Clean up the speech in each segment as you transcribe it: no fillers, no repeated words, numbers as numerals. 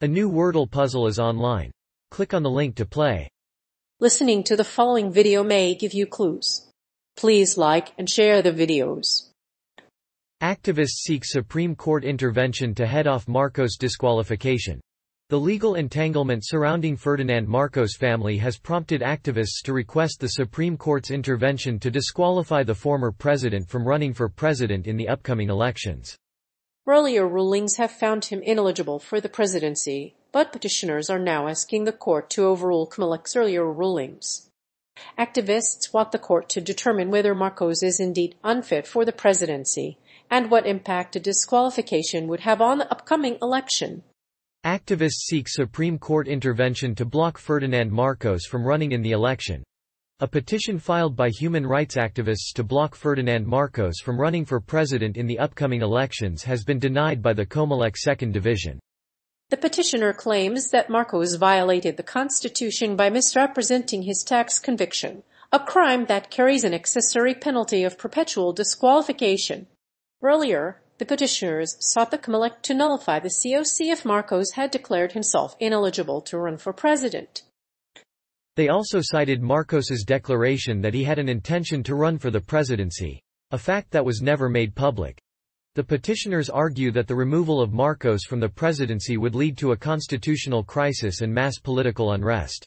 A new Wordle puzzle is online. Click on the link to play. Listening to the following video may give you clues. Please like and share the videos. Activists seek Supreme Court intervention to head off Marcos disqualification. The legal entanglement surrounding Ferdinand Marcos' family has prompted activists to request the Supreme Court's intervention to disqualify the former president from running for president in the upcoming elections. Earlier rulings have found him ineligible for the presidency, but petitioners are now asking the court to overrule Comellec's earlier rulings. Activists want the court to determine whether Marcos is indeed unfit for the presidency and what impact a disqualification would have on the upcoming election. Activists seek Supreme Court intervention to block Ferdinand Marcos from running in the election. A petition filed by human rights activists to block Ferdinand Marcos from running for president in the upcoming elections has been denied by the Comelec Second Division. The petitioner claims that Marcos violated the Constitution by misrepresenting his tax conviction, a crime that carries an accessory penalty of perpetual disqualification. Earlier, the petitioners sought the Comelec to nullify the COC if Marcos had declared himself ineligible to run for president. They also cited Marcos's declaration that he had an intention to run for the presidency, a fact that was never made public. The petitioners argue that the removal of Marcos from the presidency would lead to a constitutional crisis and mass political unrest.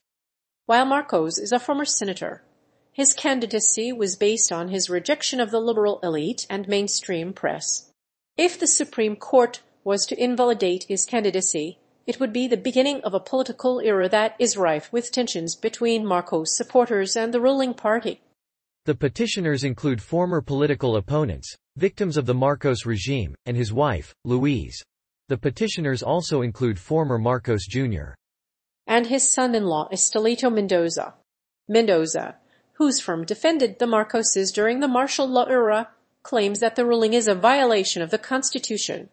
While Marcos is a former senator, his candidacy was based on his rejection of the liberal elite and mainstream press. If the Supreme Court was to invalidate his candidacy, it would be the beginning of a political era that is rife with tensions between Marcos supporters and the ruling party. The petitioners include former political opponents, victims of the Marcos regime, and his wife, Louise. The petitioners also include former Marcos Jr. and his son-in-law Estelito Mendoza. Mendoza, whose firm defended the Marcoses during the martial law era, claims that the ruling is a violation of the Constitution.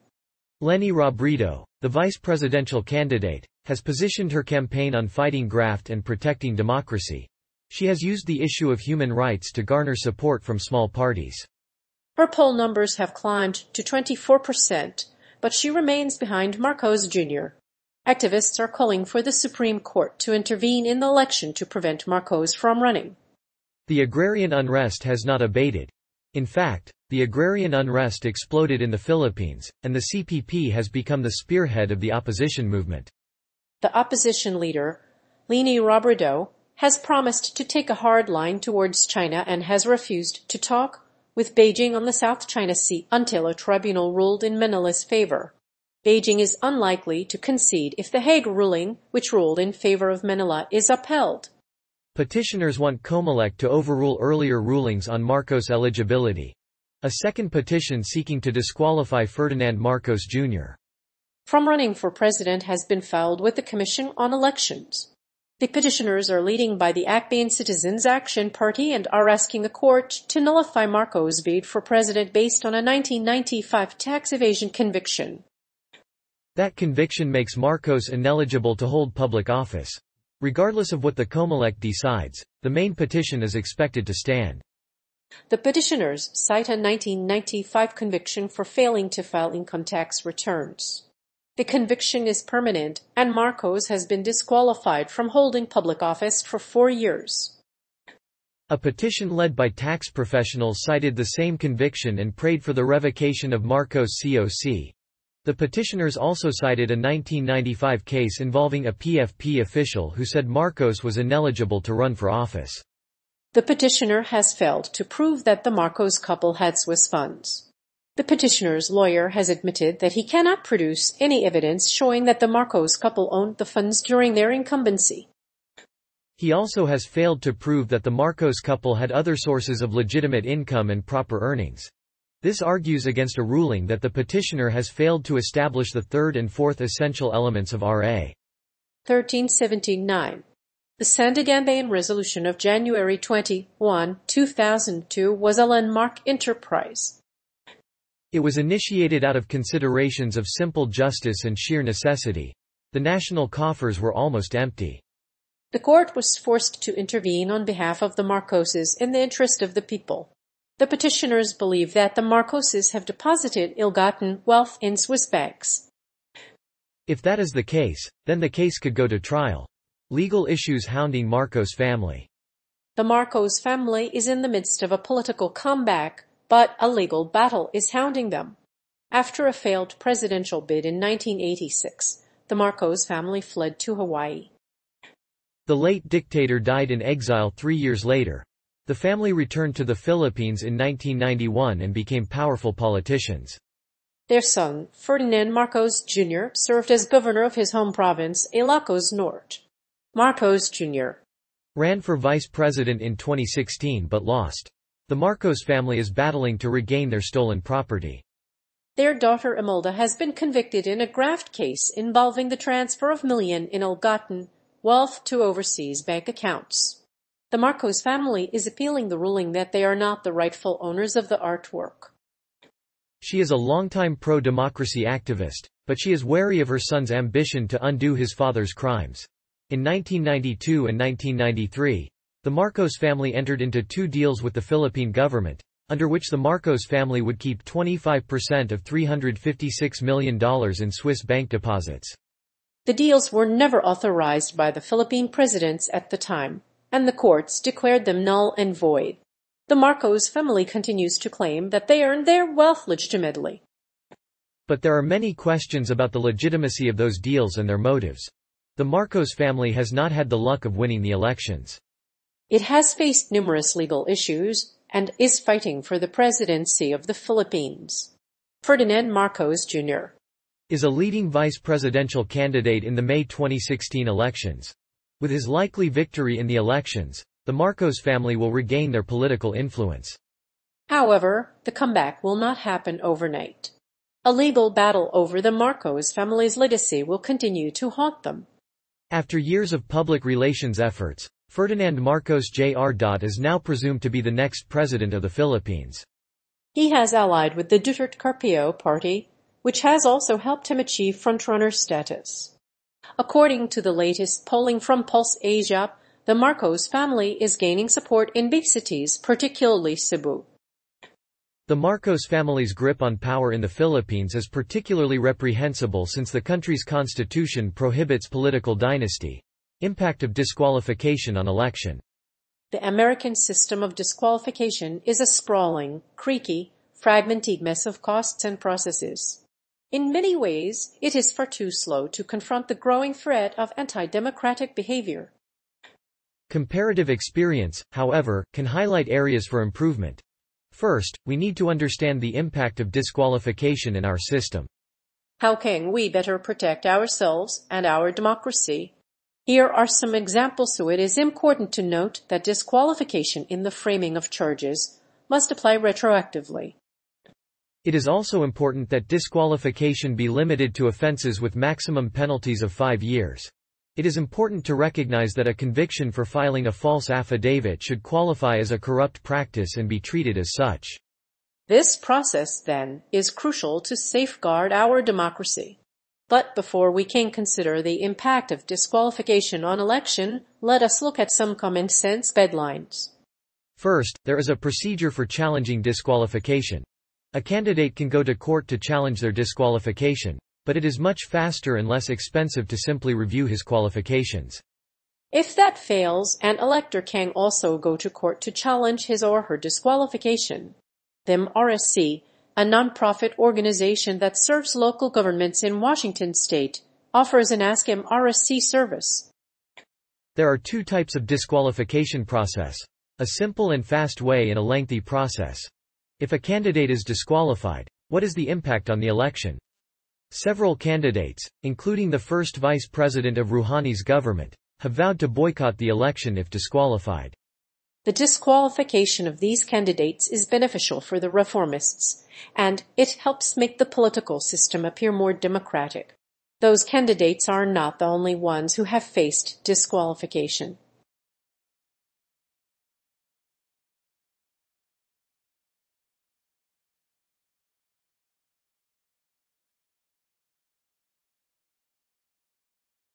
Leni Robredo, the vice presidential candidate, has positioned her campaign on fighting graft and protecting democracy. She has used the issue of human rights to garner support from small parties. Her poll numbers have climbed to 24%, but she remains behind Marcos Jr. Activists are calling for the Supreme Court to intervene in the election to prevent Marcos from running. The agrarian unrest has not abated. In fact, the agrarian unrest exploded in the Philippines, and the CPP has become the spearhead of the opposition movement. The opposition leader, Leni Robredo, has promised to take a hard line towards China and has refused to talk with Beijing on the South China Sea until a tribunal ruled in Manila's favor. Beijing is unlikely to concede if the Hague ruling, which ruled in favor of Manila, is upheld. Petitioners want Comelec to overrule earlier rulings on Marcos' eligibility. A second petition seeking to disqualify Ferdinand Marcos Jr. from running for president has been filed with the Commission on Elections. The petitioners are leading by the Akbayan Citizens Action Party and are asking the court to nullify Marcos' bid for president based on a 1995 tax evasion conviction. That conviction makes Marcos ineligible to hold public office. Regardless of what the Comelec decides, the main petition is expected to stand. The petitioners cite a 1995 conviction for failing to file income tax returns. The conviction is permanent, and Marcos has been disqualified from holding public office for 4 years. A petition led by tax professionals cited the same conviction and prayed for the revocation of Marcos' COC. The petitioners also cited a 1995 case involving a PFP official who said Marcos was ineligible to run for office. The petitioner has failed to prove that the Marcos couple had Swiss funds. The petitioner's lawyer has admitted that he cannot produce any evidence showing that the Marcos couple owned the funds during their incumbency. He also has failed to prove that the Marcos couple had other sources of legitimate income and proper earnings. This argues against a ruling that the petitioner has failed to establish the third and fourth essential elements of R.A. 1379. The Sandiganbayan Resolution of January 21, 2002 was a landmark enterprise. It was initiated out of considerations of simple justice and sheer necessity. The national coffers were almost empty. The court was forced to intervene on behalf of the Marcoses in the interest of the people. The petitioners believe that the Marcoses have deposited ill-gotten wealth in Swiss banks. If that is the case, then the case could go to trial. Legal issues hounding Marcos family. The Marcos family is in the midst of a political comeback, but a legal battle is hounding them. After a failed presidential bid in 1986, the Marcos family fled to Hawaii. The late dictator died in exile 3 years later. The family returned to the Philippines in 1991 and became powerful politicians. Their son, Ferdinand Marcos Jr., served as governor of his home province, Ilocos Norte. Marcos Jr. ran for vice president in 2016 but lost. The Marcos family is battling to regain their stolen property. Their daughter Imelda has been convicted in a graft case involving the transfer of millions in ill-gotten wealth to overseas bank accounts. The Marcos family is appealing the ruling that they are not the rightful owners of the artwork. She is a longtime pro-democracy activist, but she is wary of her son's ambition to undo his father's crimes. In 1992 and 1993, the Marcos family entered into 2 deals with the Philippine government, under which the Marcos family would keep 25% of $356 million in Swiss bank deposits. The deals were never authorized by the Philippine presidents at the time, and the courts declared them null and void. The Marcos family continues to claim that they earned their wealth legitimately. But there are many questions about the legitimacy of those deals and their motives. The Marcos family has not had the luck of winning the elections. It has faced numerous legal issues and is fighting for the presidency of the Philippines. Ferdinand Marcos Jr. is a leading vice presidential candidate in the May 2016 elections. With his likely victory in the elections, the Marcos family will regain their political influence. However, the comeback will not happen overnight. A legal battle over the Marcos family's legacy will continue to haunt them. After years of public relations efforts, Ferdinand Marcos Jr. is now presumed to be the next president of the Philippines. He has allied with the Duterte Carpio party, which has also helped him achieve frontrunner status. According to the latest polling from Pulse Asia, the Marcos family is gaining support in big cities, particularly Cebu. The Marcos family's grip on power in the Philippines is particularly reprehensible since the country's constitution prohibits political dynasty. Impact of disqualification on election. The American system of disqualification is a sprawling, creaky, fragmented mess of costs and processes. In many ways, it is far too slow to confront the growing threat of anti-democratic behavior. Comparative experience, however, can highlight areas for improvement. First, we need to understand the impact of disqualification in our system. How can we better protect ourselves and our democracy? Here are some examples, so it is important to note that disqualification in the framing of charges must apply retroactively. It is also important that disqualification be limited to offenses with maximum penalties of 5 years. It is important to recognize that a conviction for filing a false affidavit should qualify as a corrupt practice and be treated as such. This process, then, is crucial to safeguard our democracy. But before we can consider the impact of disqualification on election, let us look at some common sense guidelines. First, there is a procedure for challenging disqualification. A candidate can go to court to challenge their disqualification, but it is much faster and less expensive to simply review his qualifications. If that fails, an elector can also go to court to challenge his or her disqualification. The MRSC, a non-profit organization that serves local governments in Washington state, offers an Ask MRSC service. There are 2 types of disqualification process: a simple and fast way and a lengthy process. If a candidate is disqualified, what is the impact on the election? Several candidates, including the first vice president of Rouhani's government, have vowed to boycott the election if disqualified. The disqualification of these candidates is beneficial for the reformists, and it helps make the political system appear more democratic. Those candidates are not the only ones who have faced disqualification.